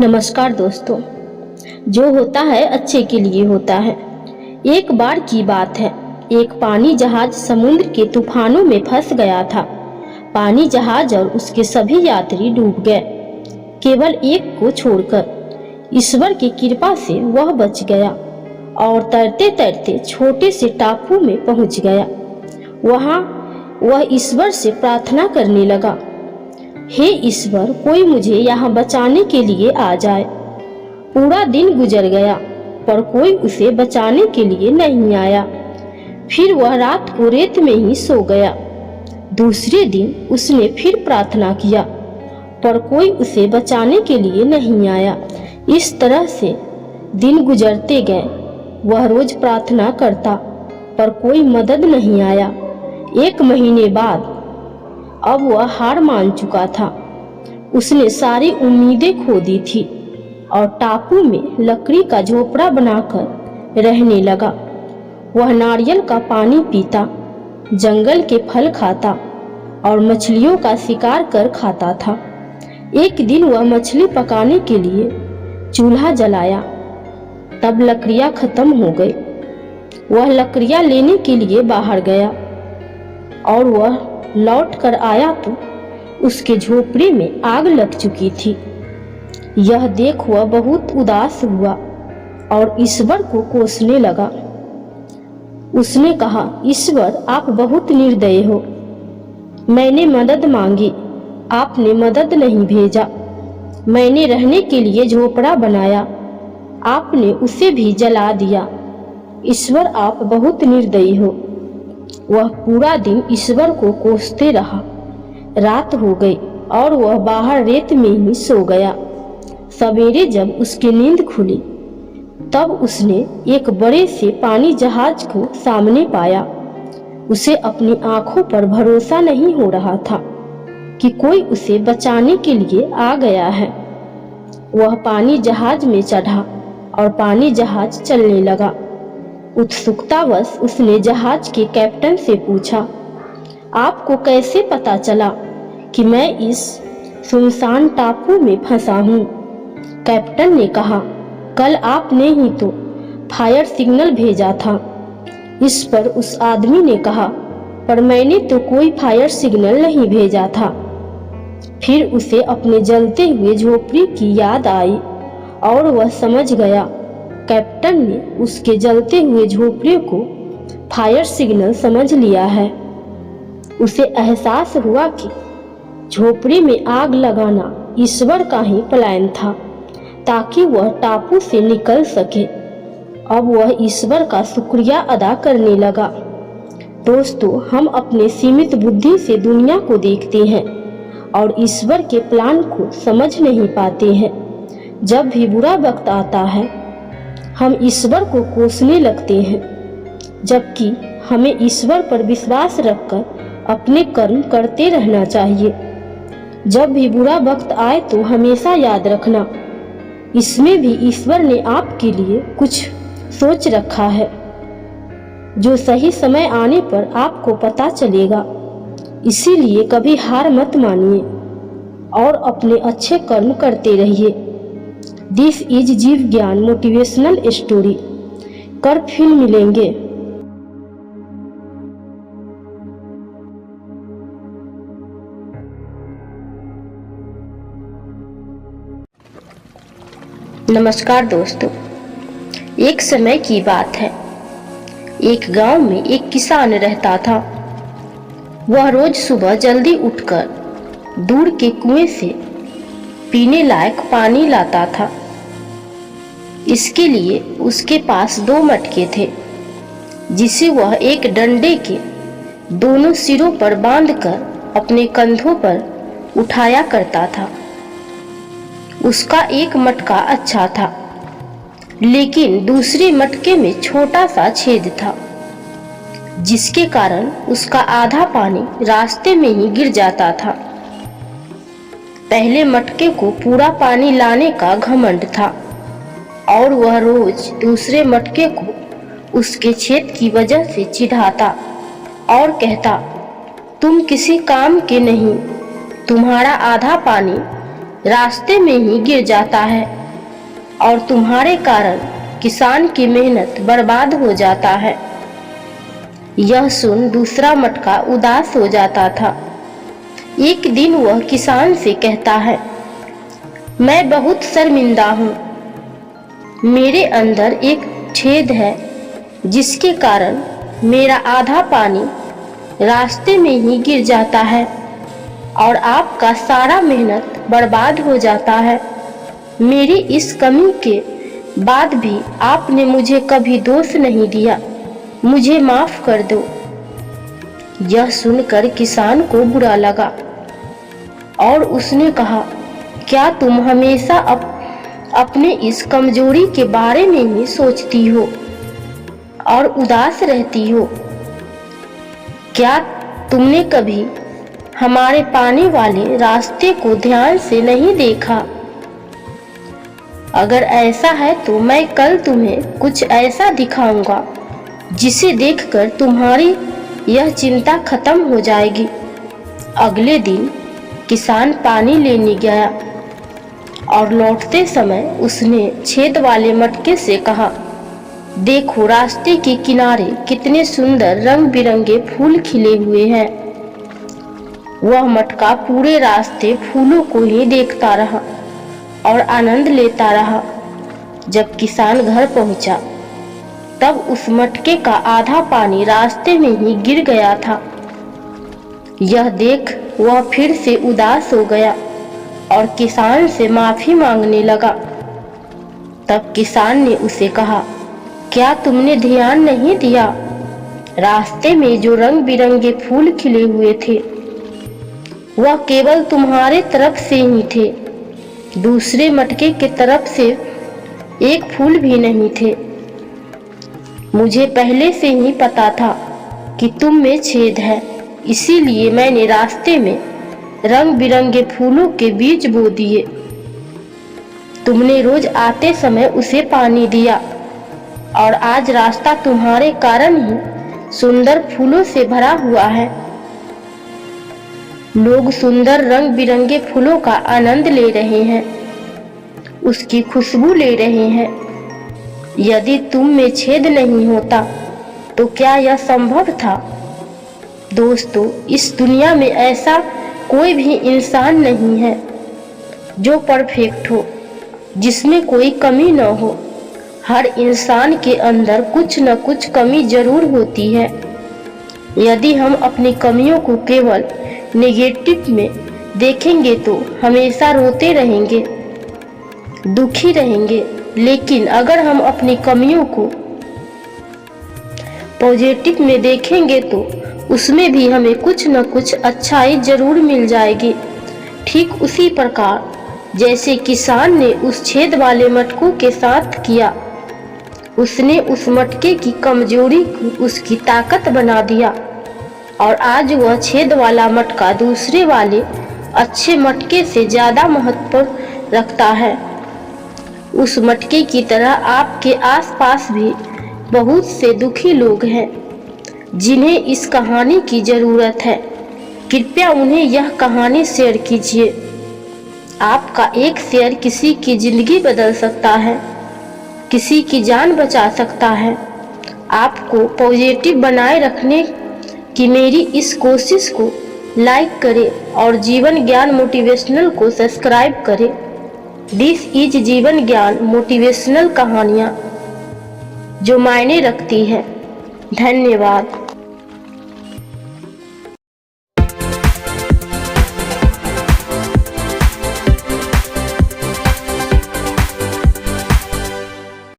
नमस्कार दोस्तों। जो होता है अच्छे के लिए होता है। एक बार की बात है, एक पानी जहाज समुद्र के तूफानों में फंस गया था। पानी जहाज और उसके सभी यात्री डूब गए, केवल एक को छोड़कर। ईश्वर की कृपा से वह बच गया और तैरते तैरते छोटे से टापू में पहुंच गया। वहां वह ईश्वर से प्रार्थना करने लगा, हे ईश्वर, कोई मुझे यहाँ बचाने के लिए आ जाए। पूरा दिन गुजर गया पर कोई उसे बचाने के लिए नहीं आया। फिर वह रात को रेत में ही सो गया। दूसरे दिन उसने फिर प्रार्थना किया पर कोई उसे बचाने के लिए नहीं आया। इस तरह से दिन गुजरते गए। वह रोज प्रार्थना करता पर कोई मदद नहीं आया। 1 महीने बाद अब वह हार मान चुका था। उसने सारी उम्मीदें खो दी थी और टापू में लकड़ी का झोपड़ा बनाकर रहने लगा। वह नारियल का पानी पीता, जंगल के फल खाता और मछलियों का शिकार कर खाता था। एक दिन वह मछली पकाने के लिए चूल्हा जलाया, तब लकड़ियां खत्म हो गई। वह लकड़ियां लेने के लिए बाहर गया और वह लौट कर आया तो उसके झोपड़े में आग लग चुकी थी। यह देख वह बहुत उदास हुआ और ईश्वर को कोसने लगा। उसने कहा, ईश्वर, आप बहुत निर्दयी हो। मैंने मदद मांगी, आपने मदद नहीं भेजा। मैंने रहने के लिए झोपड़ा बनाया, आपने उसे भी जला दिया। ईश्वर, आप बहुत निर्दयी हो। वह पूरा दिन ईश्वर को कोसते रहा। रात हो गई और वह बाहर रेत में ही सो गया। सवेरे जब उसकी नींद खुली तब उसने एक बड़े से पानी जहाज को सामने पाया। उसे अपनी आंखों पर भरोसा नहीं हो रहा था कि कोई उसे बचाने के लिए आ गया है। वह पानी जहाज में चढ़ा और पानी जहाज चलने लगा। उत्सुकतावश उसने जहाज के कैप्टन से पूछा, आपको कैसे पता चला कि मैं इस सुनसान टापू में फंसा हूँ? कैप्टन ने कहा, कल आपने ही तो फायर सिग्नल भेजा था। इस पर उस आदमी ने कहा, पर मैंने तो कोई फायर सिग्नल नहीं भेजा था। फिर उसे अपने जलते हुए झोपड़ी की याद आई और वह समझ गया कैप्टन ने उसके जलते हुए झोपड़े को फायर सिग्नल समझ लिया है। उसे एहसास हुआ कि झोपड़ी में आग लगाना ईश्वर का ही प्लान था ताकि वह टापू से निकल सके। अब वह ईश्वर का शुक्रिया अदा करने लगा। दोस्तों, हम अपने सीमित बुद्धि से दुनिया को देखते हैं और ईश्वर के प्लान को समझ नहीं पाते हैं। जब भी बुरा वक्त आता है हम ईश्वर को कोसने लगते हैं, जबकि हमें ईश्वर पर विश्वास रखकर अपने कर्म करते रहना चाहिए। जब भी बुरा वक्त आए तो हमेशा याद रखना, इसमें भी ईश्वर ने आपके लिए कुछ सोच रखा है जो सही समय आने पर आपको पता चलेगा। इसीलिए कभी हार मत मानिए और अपने अच्छे कर्म करते रहिए। दिस इज जीव ज्ञान मोटिवेशनल स्टोरी। कर फिर मिलेंगे। नमस्कार दोस्तों, एक समय की बात है। एक गांव में एक किसान रहता था। वह रोज सुबह जल्दी उठकर दूर के कुएं से पीने लायक पानी लाता था। इसके लिए उसके पास 2 मटके थे जिसे वह एक डंडे के दोनों सिरों पर बांधकर अपने कंधों पर उठाया करता था। उसका एक मटका अच्छा था, लेकिन दूसरे मटके में छोटा सा छेद था, जिसके कारण उसका आधा पानी रास्ते में ही गिर जाता था। पहले मटके को पूरा पानी लाने का घमंड था और वह रोज दूसरे मटके को उसके छेद की वजह से चिढ़ाता और कहता, तुम किसी काम के नहीं, तुम्हारा आधा पानी रास्ते में ही गिर जाता है और तुम्हारे कारण किसान की मेहनत बर्बाद हो जाता है। यह सुन दूसरा मटका उदास हो जाता था। एक दिन वह किसान से कहता है, मैं बहुत शर्मिंदा हूँ। मेरे अंदर एक छेद है जिसके कारण मेरा आधा पानी रास्ते में ही गिर जाता है और आपका सारा मेहनत बर्बाद हो जाता है। मेरी इस कमी के बाद भी आपने मुझे कभी दोष नहीं दिया। मुझे माफ कर दो। यह सुनकर किसान को बुरा लगा और उसने कहा, क्या तुम हमेशा अपने इस कमजोरी के बारे में ही सोचती हो और उदास रहती हो? क्या तुमने कभी हमारे पानी वाले रास्ते को ध्यान से नहीं देखा? अगर ऐसा है तो मैं कल तुम्हें कुछ ऐसा दिखाऊंगा जिसे देखकर तुम्हारी यह चिंता खत्म हो जाएगी। अगले दिन किसान पानी लेने गया और लौटते समय उसने छेद वाले मटके से कहा, देखो रास्ते के किनारे कितने सुंदर रंग बिरंगे फूल खिले हुए हैं। वह मटका पूरे रास्ते फूलों को ही देखता रहा और आनंद लेता रहा। जब किसान घर पहुंचा तब उस मटके का आधा पानी रास्ते में ही गिर गया था। यह देख वह फिर से उदास हो गया और किसान से माफी मांगने लगा। तब किसान ने उसे कहा, क्या तुमने ध्यान नहीं दिया? रास्ते में जो रंग बिरंगे फूल खिले हुए थे वह केवल तुम्हारे तरफ से ही थे। दूसरे मटके की तरफ से एक फूल भी नहीं थे। मुझे पहले से ही पता था कि तुम में छेद है, इसीलिए मैंने रास्ते में रंग बिरंगे फूलों के बीज बो दिए। तुमने रोज आते समय उसे पानी दिया और आज रास्ता तुम्हारे कारण ही सुंदर फूलों से भरा हुआ है। लोग सुंदर रंग बिरंगे फूलों का आनंद ले रहे हैं, उसकी खुशबू ले रहे हैं। यदि तुम में छेद नहीं होता तो क्या यह संभव था? दोस्तों, इस दुनिया में ऐसा कोई भी इंसान नहीं है जो परफेक्ट हो, जिसमें कोई कमी न हो। हर इंसान के अंदर कुछ न कुछ कमी जरूर होती है। यदि हम अपनी कमियों को केवल नेगेटिव में देखेंगे तो हमेशा रोते रहेंगे, दुखी रहेंगे। लेकिन अगर हम अपनी कमियों को पॉजिटिव में देखेंगे तो उसमें भी हमें कुछ न कुछ अच्छाई जरूर मिल जाएगी। ठीक उसी प्रकार जैसे किसान ने उस छेद वाले मटकों के साथ किया, उसने उस मटके की कमजोरी को उसकी ताकत बना दिया और आज वह छेद वाला मटका दूसरे वाले अच्छे मटके से ज्यादा महत्व रखता है। उस मटके की तरह आपके आसपास भी बहुत से दुखी लोग हैं जिन्हें इस कहानी की जरूरत है। कृपया उन्हें यह कहानी शेयर कीजिए। आपका एक शेयर किसी की जिंदगी बदल सकता है, किसी की जान बचा सकता है। आपको पॉजिटिव बनाए रखने की मेरी इस कोशिश को लाइक करें और जीवन ज्ञान मोटिवेशनल को सब्सक्राइब करें। दिस इज जीवन ज्ञान मोटिवेशनल कहानियाँ जो मायने रखती है। धन्यवाद।